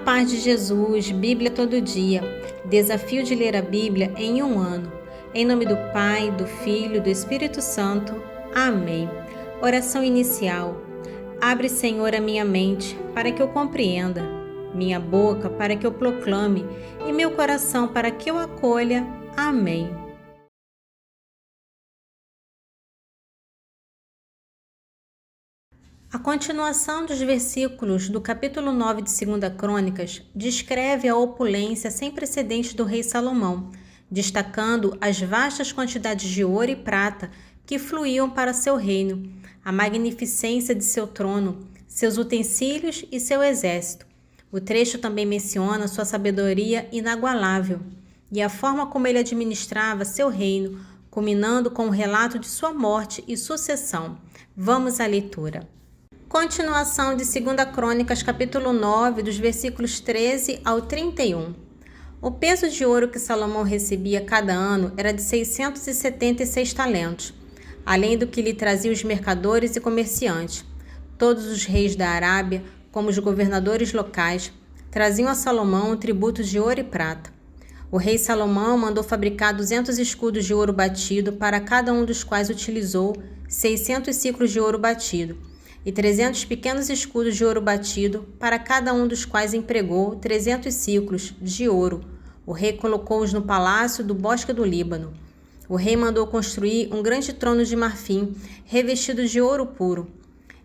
paz de Jesus, Bíblia todo dia. Desafio de ler a Bíblia em um ano. Em nome do Pai, do Filho e do Espírito Santo. Amém. Oração inicial. Abre, Senhor, a minha mente para que eu compreenda, minha boca para que eu proclame e meu coração para que eu acolha. Amém. A continuação dos versículos do capítulo 9 de 2 Crônicas descreve a opulência sem precedentes do rei Salomão, destacando as vastas quantidades de ouro e prata que fluíam para seu reino, a magnificência de seu trono, seus utensílios e seu exército. O trecho também menciona sua sabedoria inagualável e a forma como ele administrava seu reino, culminando com o relato de sua morte e sucessão. Vamos à leitura. Continuação de 2 Crônicas, capítulo 9, dos versículos 13 ao 31. O peso de ouro que Salomão recebia cada ano era de 676 talentos, além do que lhe traziam os mercadores e comerciantes. Todos os reis da Arábia, como os governadores locais, traziam a Salomão tributos de ouro e prata. O rei Salomão mandou fabricar 200 escudos de ouro batido, para cada um dos quais utilizou 600 ciclos de ouro batido, e 300 pequenos escudos de ouro batido, para cada um dos quais empregou 300 ciclos de ouro. O rei colocou-os no palácio do Bosque do Líbano. O rei mandou construir um grande trono de marfim, revestido de ouro puro.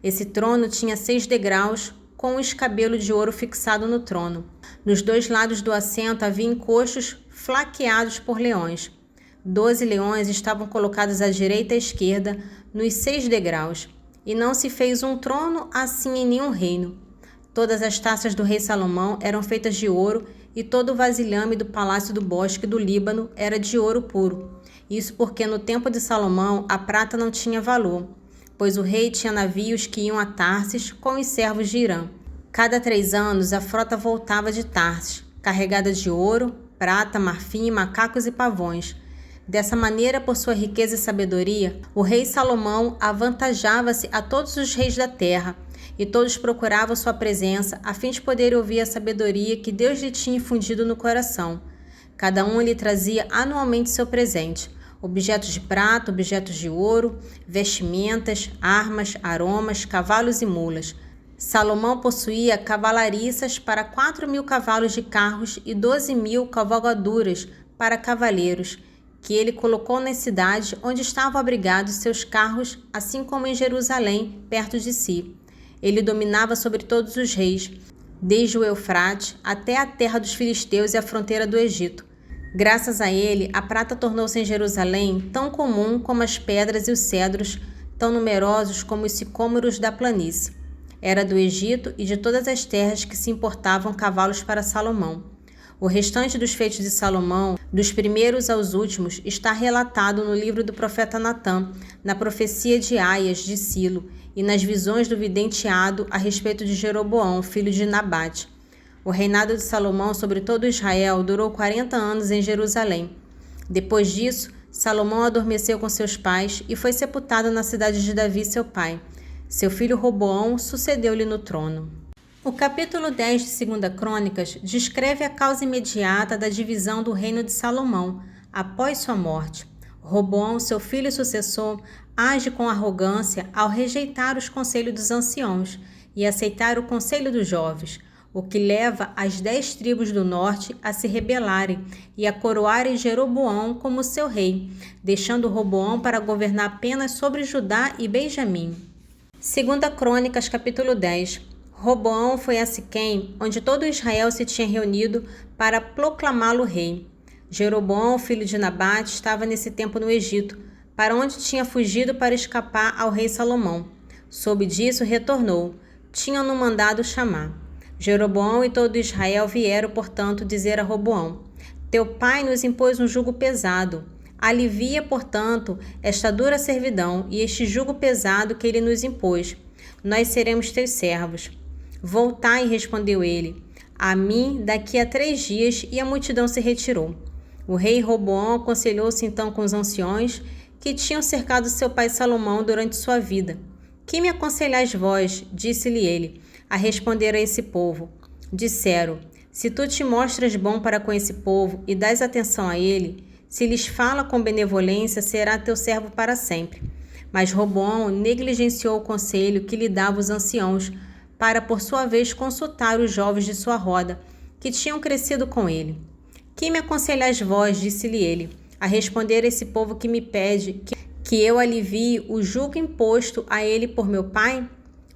Esse trono tinha 6 degraus, com um escabelo de ouro fixado no trono. Nos 2 lados do assento havia encostos flaqueados por leões. 12 leões estavam colocados à direita e à esquerda, nos 6 degraus. E não se fez um trono assim em nenhum reino. Todas as taças do rei Salomão eram feitas de ouro, e todo o vasilhame do palácio do Bosque do Líbano era de ouro puro. Isso porque no tempo de Salomão a prata não tinha valor, pois o rei tinha navios que iam a Tarsis com os servos de Irã. Cada 3 anos a frota voltava de Tarsis, carregada de ouro, prata, marfim, macacos e pavões. Dessa maneira, por sua riqueza e sabedoria, o rei Salomão avantajava-se a todos os reis da terra, e todos procuravam sua presença a fim de poder ouvir a sabedoria que Deus lhe tinha infundido no coração. Cada um lhe trazia anualmente seu presente: objetos de prata, objetos de ouro, vestimentas, armas, aromas, cavalos e mulas. Salomão possuía cavalariças para 4.000 cavalos de carros e 12.000 cavalgaduras para cavaleiros, que ele colocou nas cidades onde estavam abrigados seus carros, assim como em Jerusalém, perto de si. Ele dominava sobre todos os reis, desde o Eufrate até a terra dos filisteus e a fronteira do Egito. Graças a ele, a prata tornou-se em Jerusalém tão comum como as pedras e os cedros, tão numerosos como os sicômoros da planície. Era do Egito e de todas as terras que se importavam cavalos para Salomão. O restante dos feitos de Salomão, dos primeiros aos últimos, está relatado no livro do profeta Natã, na profecia de Aias, de Silo, e nas visões do vidente Ado a respeito de Jeroboão, filho de Nabate. O reinado de Salomão sobre todo Israel durou 40 anos em Jerusalém. Depois disso, Salomão adormeceu com seus pais e foi sepultado na cidade de Davi, seu pai. Seu filho Roboão sucedeu-lhe no trono. O capítulo 10 de 2 Crônicas descreve a causa imediata da divisão do reino de Salomão, após sua morte. Roboão, seu filho e sucessor, age com arrogância ao rejeitar os conselhos dos anciãos e aceitar o conselho dos jovens, o que leva as 10 tribos do norte a se rebelarem e a coroarem Jeroboão como seu rei, deixando Roboão para governar apenas sobre Judá e Benjamim. 2 Crônicas, capítulo 10. Roboão foi a Siquém, onde todo Israel se tinha reunido para proclamá-lo rei. Jeroboão, filho de Nabate, estava nesse tempo no Egito, para onde tinha fugido para escapar ao rei Salomão. Soube disso, retornou. Tinham-no mandado chamar. Jeroboão e todo Israel vieram, portanto, dizer a Roboão: Teu pai nos impôs um jugo pesado. Alivia, portanto, esta dura servidão e este jugo pesado que ele nos impôs. Nós seremos teus servos. Voltai, respondeu ele, a mim daqui a 3 dias, e a multidão se retirou. O rei Roboão aconselhou-se então com os anciões que tinham cercado seu pai Salomão durante sua vida. Que me aconselhais vós, disse-lhe ele, a responder a esse povo? Disseram: Se tu te mostras bom para com esse povo e dás atenção a ele, se lhes fala com benevolência, será teu servo para sempre. Mas Roboão negligenciou o conselho que lhe dava os anciãos, para por sua vez consultar os jovens de sua roda, que tinham crescido com ele. Que me aconselhais vós, disse-lhe ele, a responder a esse povo que me pede que eu alivie o jugo imposto a ele por meu pai?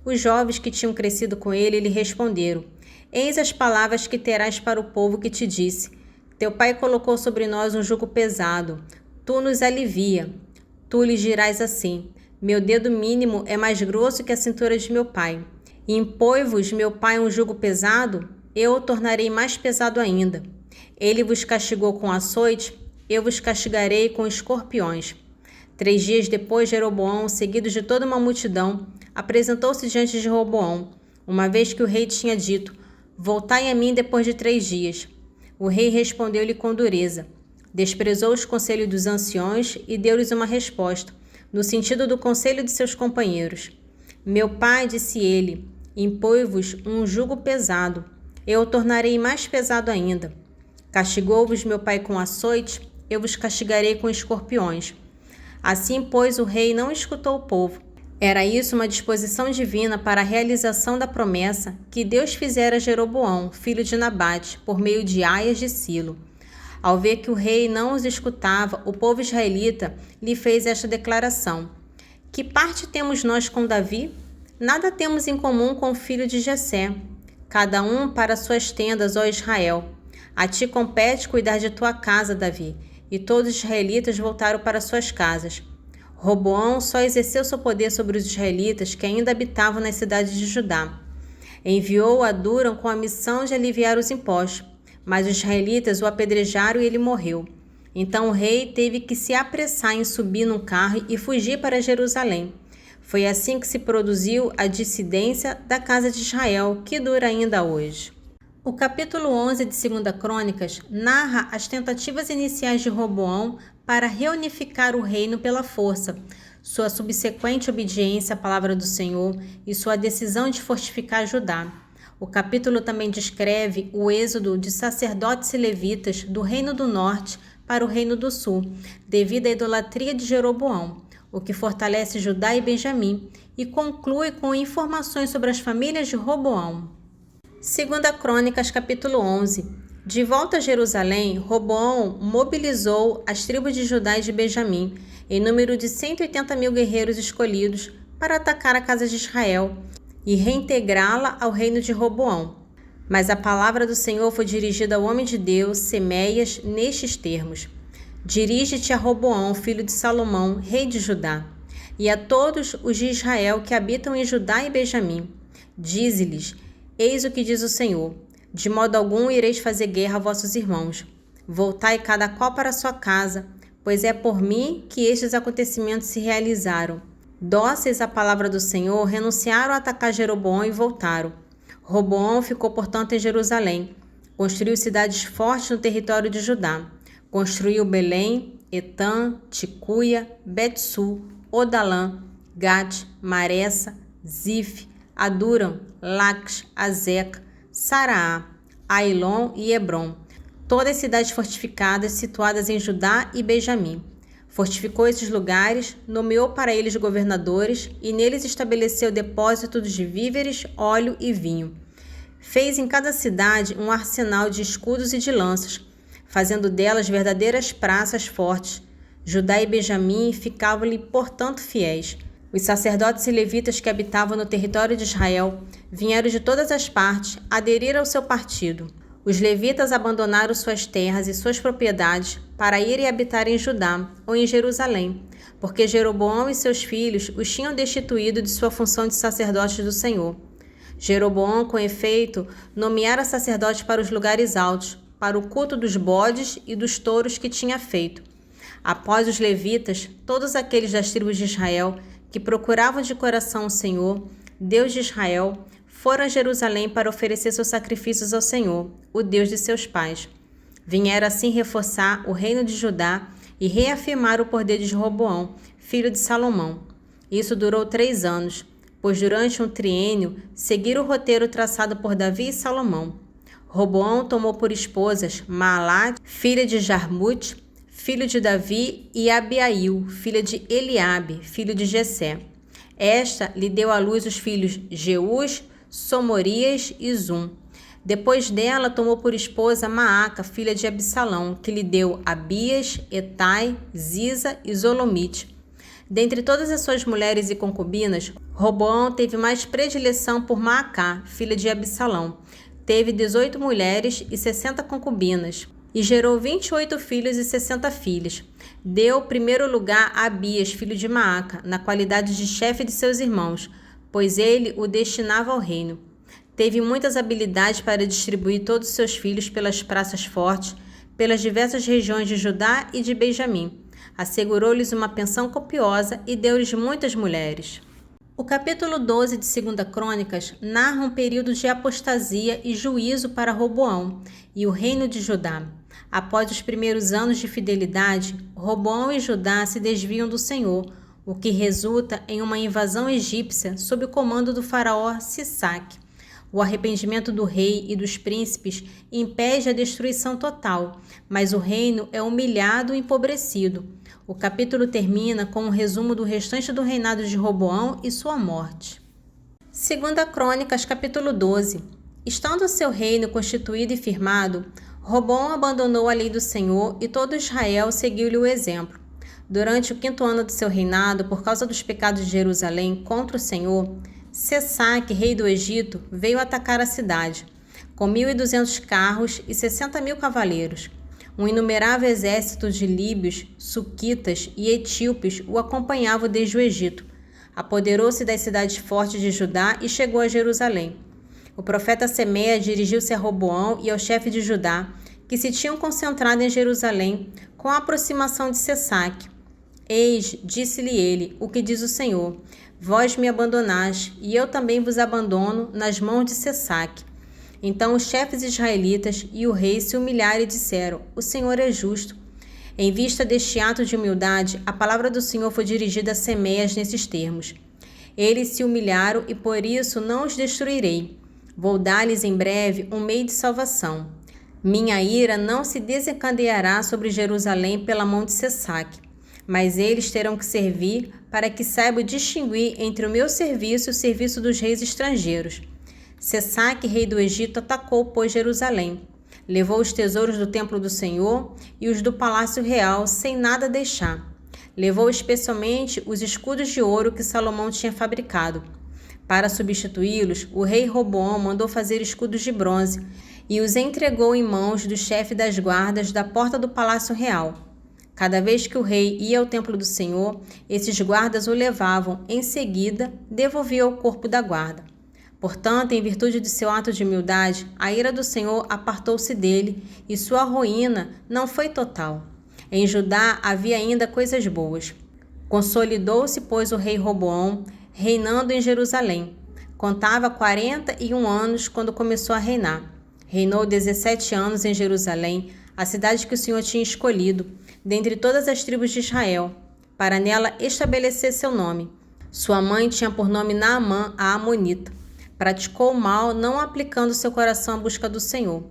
Os jovens que tinham crescido com ele lhe responderam: Eis as palavras que terás para o povo que te disse: Teu pai colocou sobre nós um jugo pesado, tu nos alivia. Tu lhes dirás assim: Meu dedo mínimo é mais grosso que a cintura de meu pai. E impõe-vos meu pai um jugo pesado? Eu o tornarei mais pesado ainda. Ele vos castigou com açoite, eu vos castigarei com escorpiões. 3 dias depois, Jeroboão, seguido de toda uma multidão, apresentou-se diante de Roboão, uma vez que o rei tinha dito: Voltai a mim depois de 3 dias. O rei respondeu-lhe com dureza. Desprezou os conselhos dos anciões e deu-lhes uma resposta, no sentido do conselho de seus companheiros. Meu pai, disse ele, impõe-vos um jugo pesado. Eu o tornarei mais pesado ainda. Castigou-vos meu pai com açoite, eu vos castigarei com escorpiões. Assim, pois, o rei não escutou o povo. Era isso uma disposição divina para a realização da promessa que Deus fizera a Jeroboão, filho de Nabate, por meio de Aias de Silo. Ao ver que o rei não os escutava, o povo israelita lhe fez esta declaração: Que parte temos nós com Davi? Nada temos em comum com o filho de Jessé. Cada um para suas tendas, ó Israel. A ti compete cuidar de tua casa, Davi. E todos os israelitas voltaram para suas casas. Roboão só exerceu seu poder sobre os israelitas que ainda habitavam nas cidades de Judá. Enviou a Duram com a missão de aliviar os impostos, mas os israelitas o apedrejaram e ele morreu. Então o rei teve que se apressar em subir num carro e fugir para Jerusalém. Foi assim que se produziu a dissidência da casa de Israel, que dura ainda hoje. O capítulo 11 de 2 Crônicas narra as tentativas iniciais de Roboão para reunificar o reino pela força, sua subsequente obediência à palavra do Senhor e sua decisão de fortificar Judá. O capítulo também descreve o êxodo de sacerdotes e levitas do Reino do Norte para o Reino do Sul, devido à idolatria de Jeroboão, o que fortalece Judá e Benjamim, e conclui com informações sobre as famílias de Roboão. 2 Crônicas, capítulo 11. De volta a Jerusalém, Roboão mobilizou as tribos de Judá e de Benjamim, em número de 180.000 guerreiros escolhidos, para atacar a casa de Israel e reintegrá-la ao reino de Roboão. Mas a palavra do Senhor foi dirigida ao homem de Deus, Semeias, nestes termos: Dirige-te a Roboão, filho de Salomão, rei de Judá, e a todos os de Israel que habitam em Judá e Benjamim. Dize-lhes: Eis o que diz o Senhor: De modo algum ireis fazer guerra a vossos irmãos. Voltai cada qual para sua casa, pois é por mim que estes acontecimentos se realizaram. Dóceis à palavra do Senhor, renunciaram a atacar Jeroboão e voltaram. Roboão ficou, portanto, em Jerusalém. Construiu cidades fortes no território de Judá. Construiu Belém, Etã, Ticuia, Bet-Su, Odalã, Gate, Maressa, Zif, Aduram, Laques, Azeca, Saraá, Ailon e Hebron, todas cidades fortificadas situadas em Judá e Benjamim. Fortificou esses lugares, nomeou para eles governadores e neles estabeleceu depósitos de víveres, óleo e vinho. Fez em cada cidade um arsenal de escudos e de lanças, fazendo delas verdadeiras praças fortes. Judá e Benjamim ficavam-lhe, portanto, fiéis. Os sacerdotes e levitas que habitavam no território de Israel vieram de todas as partes aderir ao seu partido. Os levitas abandonaram suas terras e suas propriedades para irem habitar em Judá ou em Jerusalém, porque Jeroboão e seus filhos os tinham destituído de sua função de sacerdotes do Senhor. Jeroboão, com efeito, nomeara sacerdotes para os lugares altos, para o culto dos bodes e dos touros que tinha feito. Após os levitas, todos aqueles das tribos de Israel que procuravam de coração o Senhor, Deus de Israel, foram a Jerusalém para oferecer seus sacrifícios ao Senhor, o Deus de seus pais. Vieram assim reforçar o reino de Judá e reafirmar o poder de Roboão, filho de Salomão. Isso durou 3 anos, pois durante um triênio seguiram o roteiro traçado por Davi e Salomão. Roboão tomou por esposas Maalate, filha de Jarmute, filho de Davi, e Abiail, filha de Eliabe, filho de Jessé. Esta lhe deu à luz os filhos Jeús, Somorias e Zum. Depois dela tomou por esposa Maaca, filha de Absalão, que lhe deu Abias, Etai, Ziza e Zolomite. Dentre todas as suas mulheres e concubinas, Roboão teve mais predileção por Maacá, filha de Absalão. Teve 18 mulheres e 60 concubinas, e gerou 28 filhos e 60 filhas. Deu primeiro lugar a Abias, filho de Maaca, na qualidade de chefe de seus irmãos, pois ele o destinava ao reino. Teve muitas habilidades para distribuir todos os seus filhos pelas praças fortes, pelas diversas regiões de Judá e de Benjamim. Assegurou-lhes uma pensão copiosa e deu-lhes muitas mulheres. O capítulo 12 de 2 Crônicas narra um período de apostasia e juízo para Roboão e o reino de Judá. Após os primeiros anos de fidelidade, Roboão e Judá se desviam do Senhor, o que resulta em uma invasão egípcia sob o comando do faraó Sisaque. O arrependimento do rei e dos príncipes impede a destruição total, mas o reino é humilhado e empobrecido. O capítulo termina com um resumo do restante do reinado de Roboão e sua morte. 2 Crônicas, capítulo 12. Estando seu reino constituído e firmado, Roboão abandonou a lei do Senhor e todo Israel seguiu-lhe o exemplo. Durante o 5º ano de seu reinado, por causa dos pecados de Jerusalém contra o Senhor, Sesaque, rei do Egito, veio atacar a cidade, com 1.200 carros e 60.000 cavaleiros. Um inumerável exército de líbios, suquitas e etíopes o acompanhava desde o Egito. Apoderou-se das cidades fortes de Judá e chegou a Jerusalém. O profeta Semeia dirigiu-se a Roboão e ao chefe de Judá, que se tinham concentrado em Jerusalém, com a aproximação de Sesaque. Eis, disse-lhe ele, o que diz o Senhor: vós me abandonaste, e eu também vos abandono nas mãos de Sesaque. Então os chefes israelitas e o rei se humilharam e disseram: o Senhor é justo. Em vista deste ato de humildade, a palavra do Senhor foi dirigida a Semeias nesses termos: eles se humilharam e por isso não os destruirei. Vou dar-lhes em breve um meio de salvação. Minha ira não se desencadeará sobre Jerusalém pela mão de Sesaque, mas eles terão que servir para que saibam distinguir entre o meu serviço e o serviço dos reis estrangeiros. Sesaque, rei do Egito, atacou, pois, Jerusalém. Levou os tesouros do templo do Senhor e os do palácio real, sem nada deixar. Levou especialmente os escudos de ouro que Salomão tinha fabricado. Para substituí-los, o rei Roboão mandou fazer escudos de bronze e os entregou em mãos do chefe das guardas da porta do palácio real. Cada vez que o rei ia ao templo do Senhor, esses guardas o levavam, em seguida, devolviam ao corpo da guarda. Portanto, em virtude de seu ato de humildade, a ira do Senhor apartou-se dele e sua ruína não foi total. Em Judá havia ainda coisas boas. Consolidou-se, pois, o rei Roboão, reinando em Jerusalém. Contava 41 anos quando começou a reinar. Reinou 17 anos em Jerusalém, a cidade que o Senhor tinha escolhido, dentre todas as tribos de Israel, para nela estabelecer seu nome. Sua mãe tinha por nome Naamã, a Amonita. Praticou o mal, não aplicando seu coração à busca do Senhor.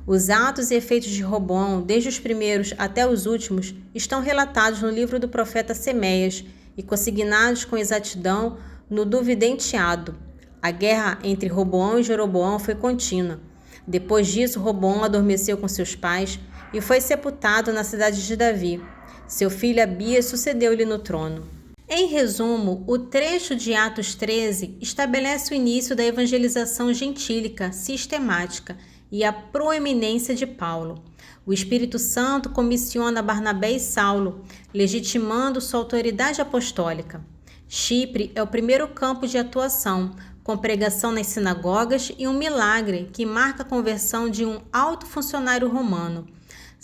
Os atos e efeitos de Roboão, desde os primeiros até os últimos, estão relatados no livro do profeta Semeias e consignados com exatidão no do vidente Ado. A guerra entre Roboão e Jeroboão foi contínua. Depois disso, Roboão adormeceu com seus pais e foi sepultado na cidade de Davi. Seu filho Abias sucedeu-lhe no trono. Em resumo, o trecho de Atos 13 estabelece o início da evangelização gentílica sistemática e a proeminência de Paulo. O Espírito Santo comissiona Barnabé e Saulo, legitimando sua autoridade apostólica. Chipre é o primeiro campo de atuação, com pregação nas sinagogas e um milagre que marca a conversão de um alto funcionário romano.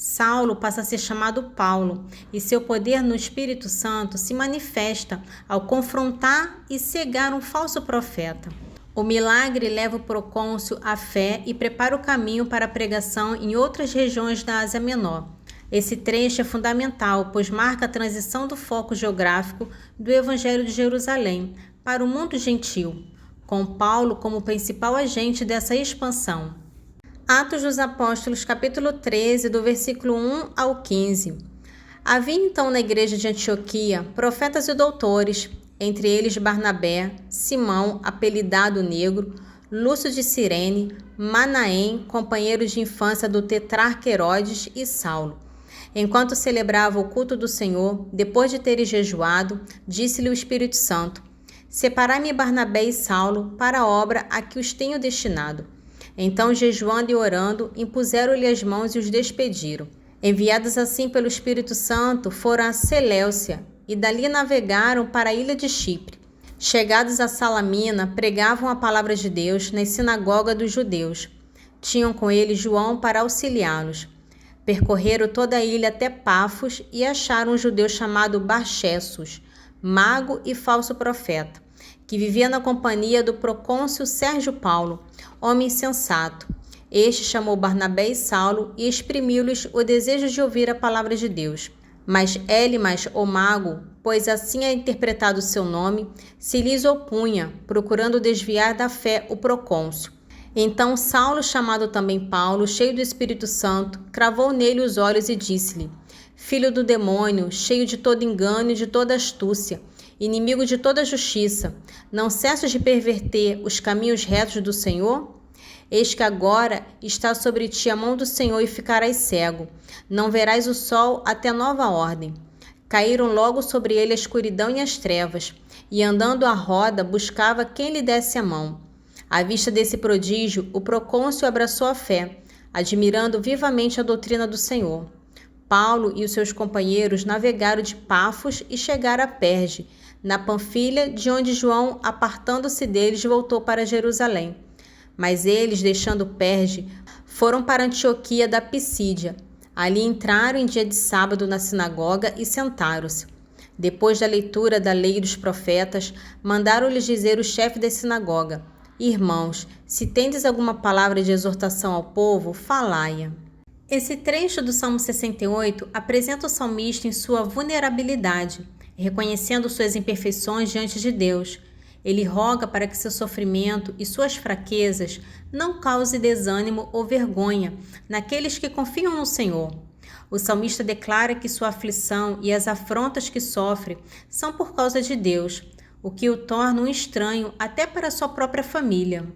Saulo passa a ser chamado Paulo e seu poder no Espírito Santo se manifesta ao confrontar e cegar um falso profeta. O milagre leva o procônsul à fé e prepara o caminho para a pregação em outras regiões da Ásia Menor. Esse trecho é fundamental, pois marca a transição do foco geográfico do Evangelho de Jerusalém para o mundo gentil, com Paulo como principal agente dessa expansão. Atos dos Apóstolos, capítulo 13, do versículo 1 ao 15. Havia então na igreja de Antioquia profetas e doutores, entre eles Barnabé, Simão, apelidado Negro, Lúcio de Cirene, Manaém, companheiros de infância do tetrarca Herodes, e Saulo. Enquanto celebrava o culto do Senhor, depois de terem jejuado, disse-lhe o Espírito Santo: Separai-me Barnabé e Saulo para a obra a que os tenho destinado. Então, jejuando e orando, impuseram-lhe as mãos e os despediram. Enviados assim pelo Espírito Santo, foram a Seleucia e dali navegaram para a ilha de Chipre. Chegados a Salamina, pregavam a palavra de Deus nas sinagogas dos judeus. Tinham com eles João para auxiliá-los. Percorreram toda a ilha até Pafos e acharam um judeu chamado Barchessus, mago e falso profeta, que vivia na companhia do procônsul Sérgio Paulo, homem sensato. Este chamou Barnabé e Saulo e exprimiu-lhes o desejo de ouvir a palavra de Deus. Mas Elimas, o mago, pois assim é interpretado o seu nome, se lhes opunha, procurando desviar da fé o procônsul. Então Saulo, chamado também Paulo, cheio do Espírito Santo, cravou nele os olhos e disse-lhe: Filho do demônio, cheio de todo engano e de toda astúcia, inimigo de toda justiça, não cessas de perverter os caminhos retos do Senhor? Eis que agora está sobre ti a mão do Senhor e ficarás cego. Não verás o sol até nova ordem. Caíram logo sobre ele a escuridão e as trevas, e andando à roda buscava quem lhe desse a mão. À vista desse prodígio, o procônsul abraçou a fé, admirando vivamente a doutrina do Senhor. Paulo e os seus companheiros navegaram de Pafos e chegaram a Perge, na Panfilha, de onde João, apartando-se deles, voltou para Jerusalém. Mas eles, deixando Perge, foram para Antioquia da Pisídia. Ali entraram em dia de sábado na sinagoga e sentaram-se. Depois da leitura da lei e dos profetas, mandaram-lhes dizer o chefe da sinagoga: Irmãos, se tendes alguma palavra de exortação ao povo, falai-a. Esse trecho do Salmo 68 apresenta o salmista em sua vulnerabilidade, reconhecendo suas imperfeições diante de Deus. Ele roga para que seu sofrimento e suas fraquezas não cause desânimo ou vergonha naqueles que confiam no Senhor. O salmista declara que sua aflição e as afrontas que sofre são por causa de Deus, o que o torna um estranho até para sua própria família.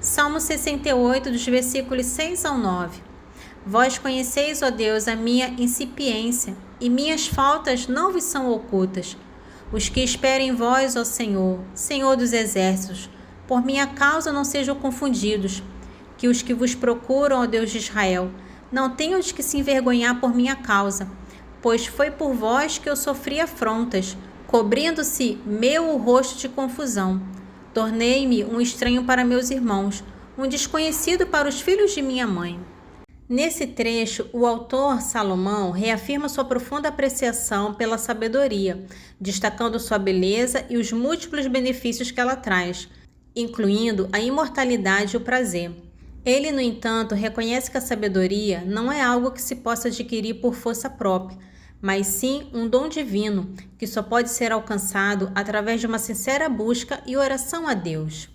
Salmo 68, dos versículos 6 ao 9. Vós conheceis, ó Deus, a minha incipiência, e minhas faltas não vos são ocultas. Os que esperam em vós, ó Senhor, Senhor dos exércitos, por minha causa não sejam confundidos. Que os que vos procuram, ó Deus de Israel, não tenham de que se envergonhar por minha causa, pois foi por vós que eu sofri afrontas, cobrindo-se meu o rosto de confusão. Tornei-me um estranho para meus irmãos, um desconhecido para os filhos de minha mãe. Nesse trecho, o autor Salomão reafirma sua profunda apreciação pela sabedoria, destacando sua beleza e os múltiplos benefícios que ela traz, incluindo a imortalidade e o prazer. Ele, no entanto, reconhece que a sabedoria não é algo que se possa adquirir por força própria, mas sim um dom divino, que só pode ser alcançado através de uma sincera busca e oração a Deus.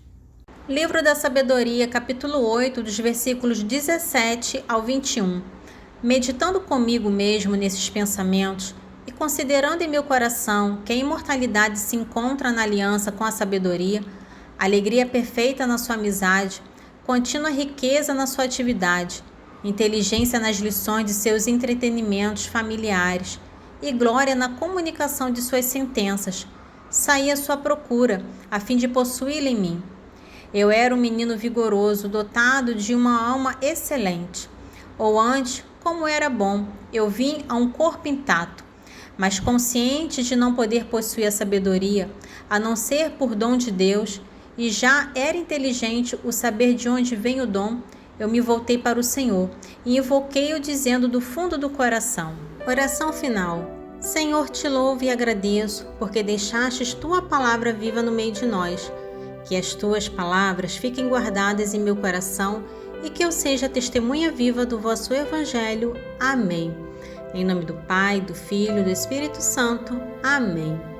Livro da Sabedoria, capítulo 8, dos versículos 17 ao 21. Meditando comigo mesmo nesses pensamentos e considerando em meu coração que a imortalidade se encontra na aliança com a sabedoria, alegria perfeita na sua amizade, contínua riqueza na sua atividade, inteligência nas lições de seus entretenimentos familiares e glória na comunicação de suas sentenças, saí à sua procura, a fim de possuí-la em mim. Eu era um menino vigoroso, dotado de uma alma excelente. Ou antes, como era bom, eu vim a um corpo intacto, mas consciente de não poder possuir a sabedoria, a não ser por dom de Deus, e já era inteligente o saber de onde vem o dom, eu me voltei para o Senhor e invoquei-o dizendo do fundo do coração. Oração final. Senhor, te louvo e agradeço, porque deixastes tua palavra viva no meio de nós. Que as tuas palavras fiquem guardadas em meu coração e que eu seja testemunha viva do vosso Evangelho. Amém. Em nome do Pai, do Filho e do Espírito Santo. Amém.